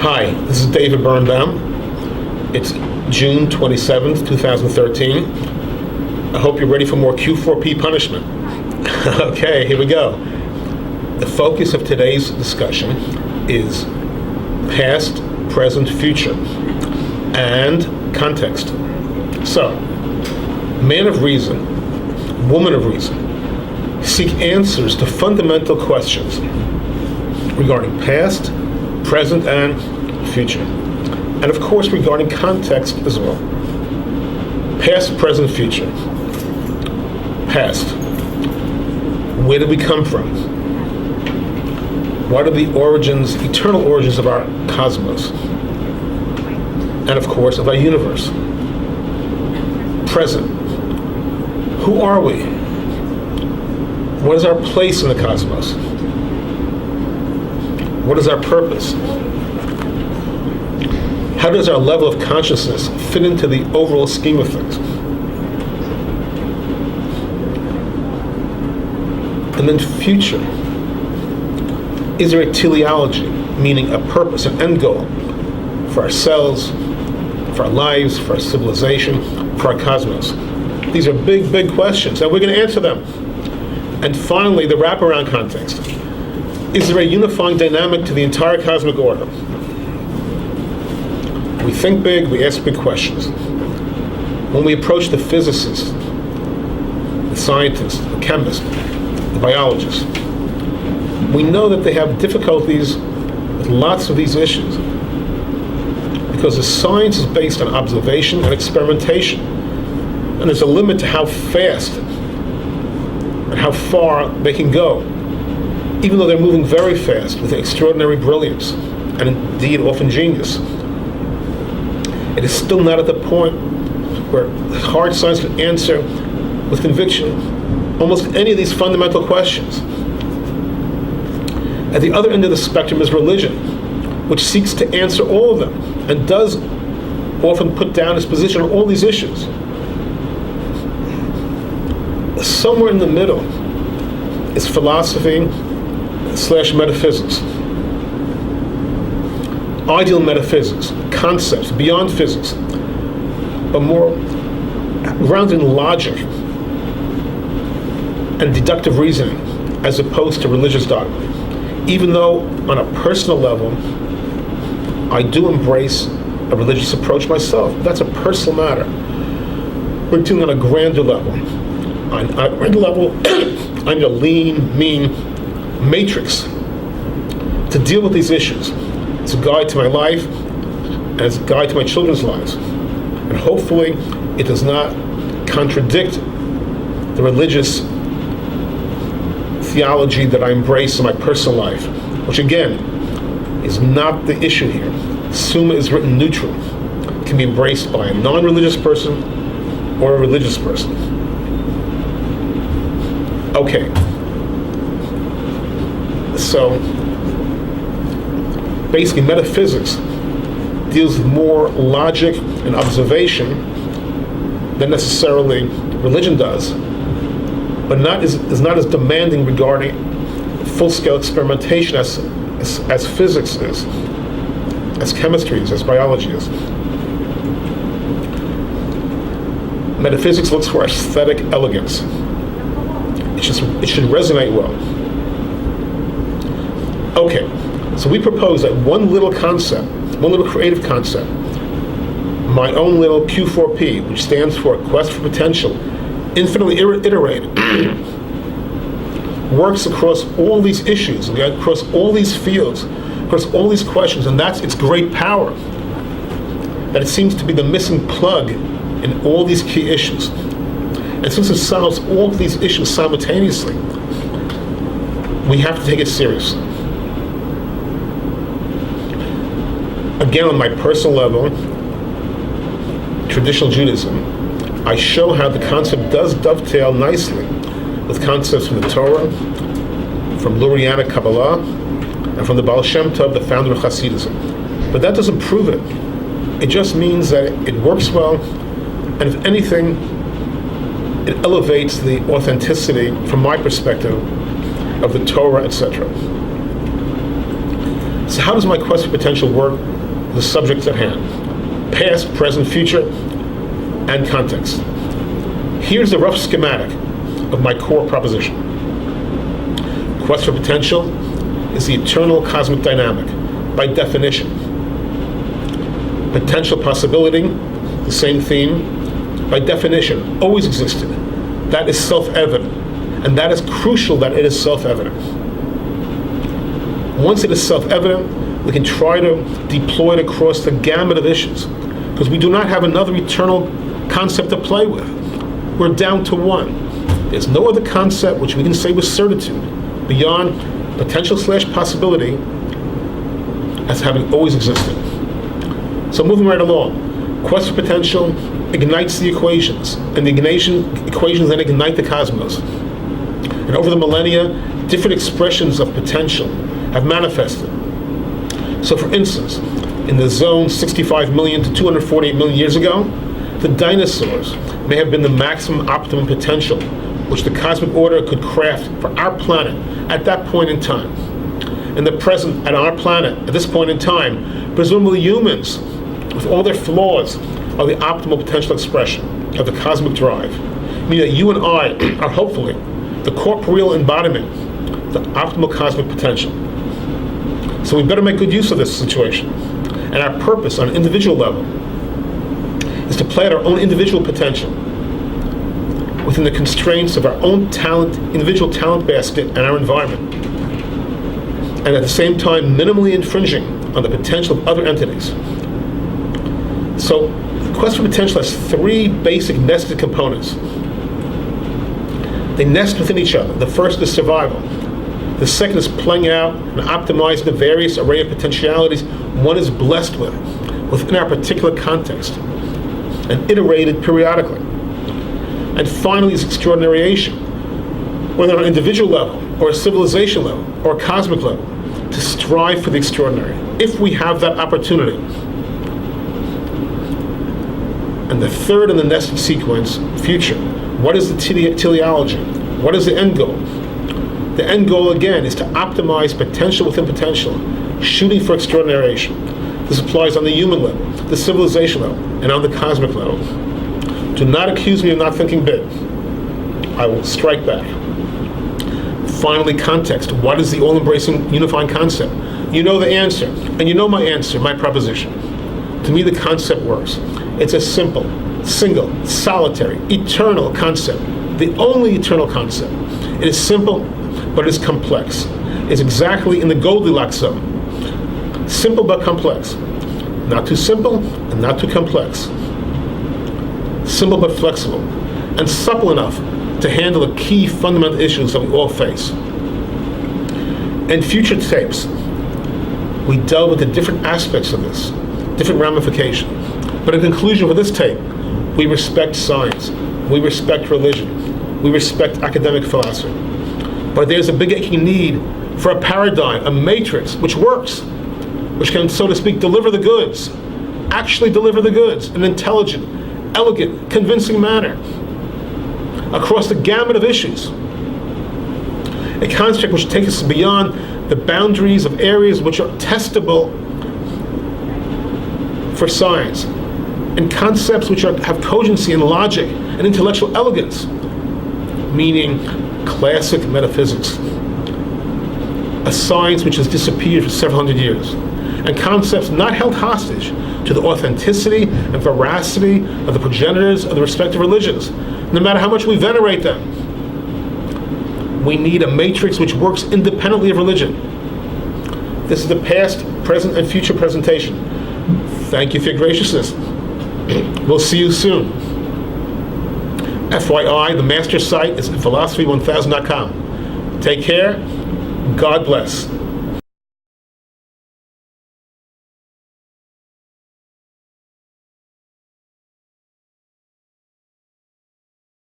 Hi, this is David Birnbaum. It's June 27th, 2013. I hope you're ready for more Q4P punishment. Okay, here we go. The focus of today's discussion is past, present, future, and context. So, man of reason, woman of reason, seek answers to fundamental questions regarding past, present, and future. And of course regarding context as well. Past, present, future. Past. Where did we come from? What are the origins, eternal origins of our cosmos? And of course of our universe. Present. Who are we? What is our place in the cosmos? What is our purpose? How does our level of consciousness fit into the overall scheme of things? And then future. Is there a teleology, meaning a purpose, an end goal for ourselves, for our lives, for our civilization, for our cosmos? These are big, big questions, and we're going to answer them. And finally, the wraparound context. Is there a unifying dynamic to the entire cosmic order? We think big, we ask big questions. When we approach the physicists, the scientists, the chemists, the biologists, we know that they have difficulties with lots of these issues because the science is based on observation and experimentation. And there's a limit to how fast and how far they can go, even though they're moving very fast with extraordinary brilliance and indeed often genius. It is still not at the point where hard science can answer with conviction almost any of these fundamental questions. At the other end of the spectrum is religion, which seeks to answer all of them and does often put down its position on all these issues. Somewhere in the middle is philosophy / metaphysics. Ideal metaphysics, concepts beyond physics, but more grounded in logic and deductive reasoning as opposed to religious dogma. Even though on a personal level, I do embrace a religious approach myself. That's a personal matter. We're doing on a grander level. On a grander level, I need a lean, mean matrix to deal with these issues. It's a guide to my life, and it's a guide to my children's lives. And hopefully, it does not contradict the religious theology that I embrace in my personal life, which again, is not the issue here. Summa is written neutral. It can be embraced by a non-religious person or a religious person. Okay. So, basically, metaphysics deals with more logic and observation than necessarily religion does, but is not as demanding regarding full-scale experimentation as physics is, as chemistry is, as biology is. Metaphysics looks for aesthetic elegance. It should resonate well. Okay. So we propose that one little concept, one little creative concept, my own little Q4P, which stands for Quest for Potential, infinitely iterated, works across all these issues, across all these fields, across all these questions, and that's its great power. That it seems to be the missing plug in all these key issues. And since it solves all of these issues simultaneously, we have to take it seriously. Again, on my personal level, traditional Judaism, I show how the concept does dovetail nicely with concepts from the Torah, from Lurianic Kabbalah, and from the Baal Shem Tov, the founder of Hasidism. But that doesn't prove it. It just means that it works well, and if anything, it elevates the authenticity, from my perspective, of the Torah, etc. So how does my quest for potential work with the subjects at hand? Past, present, future, and context. Here's the rough schematic of my core proposition. Quest for potential is the eternal cosmic dynamic, by definition. Potential possibility, the same theme, by definition, always existed. That is self-evident, and that is crucial that it is self-evident. Once it is self-evident, we can try to deploy it across the gamut of issues, because we do not have another eternal concept to play with. We're down to one. There's no other concept which we can say with certitude beyond potential/possibility as having always existed. So moving right along, quest for potential ignites the equations, and the equations then ignite the cosmos. And over the millennia, different expressions of potential have manifested. So for instance, in the zone 65 million to 248 million years ago, the dinosaurs may have been the maximum optimum potential which the cosmic order could craft for our planet at that point in time. In the present, at our planet, at this point in time, presumably humans, with all their flaws, are the optimal potential expression of the cosmic drive. Meaning that you and I are hopefully the corporeal embodiment, the optimal cosmic potential. So we better make good use of this situation. And our purpose on an individual level is to play out our own individual potential within the constraints of our own talent, individual talent basket, and our environment. And at the same time, minimally infringing on the potential of other entities. So, the quest for potential has three basic nested components. They nest within each other. The first is survival. The second is playing out and optimizing the various array of potentialities one is blessed with within our particular context, and iterated periodically. And finally is extraordinariation, whether on an individual level, or a civilization level, or a cosmic level, to strive for the extraordinary, if we have that opportunity. And the third in the nested sequence, future. What is the teleology? What is the end goal? The end goal, again, is to optimize potential within potential, shooting for extraordinariation. This applies on the human level, the civilization level, and on the cosmic level. Do not accuse me of not thinking big. I will strike back. Finally, context. What is the all-embracing, unifying concept? You know the answer, and you know my answer, my proposition. To me, the concept works. It's a simple, single, solitary, eternal concept. The only eternal concept. It is simple, but it is complex. It's exactly in the Goldilocks zone. Simple but complex. Not too simple and not too complex. Simple but flexible, and supple enough to handle the key fundamental issues that we all face. In future tapes, we delve into different aspects of this, different ramifications. But in conclusion for this tape, we respect science, we respect religion, we respect academic philosophy. But there's a big aching need for a paradigm, a matrix, which works, which can, so to speak, deliver the goods, actually deliver the goods in an intelligent, elegant, convincing manner across the gamut of issues. A construct which takes us beyond the boundaries of areas which are testable for science, and concepts which have cogency and logic and intellectual elegance, meaning classic metaphysics, a science which has disappeared for several hundred years, and concepts not held hostage to the authenticity and veracity of the progenitors of the respective religions, no matter how much we venerate them. We need a matrix which works independently of religion. This is the past, present, and future presentation. Thank you for your graciousness. We'll see you soon. FYI, the master site is philosophy1000.com. Take care. God bless.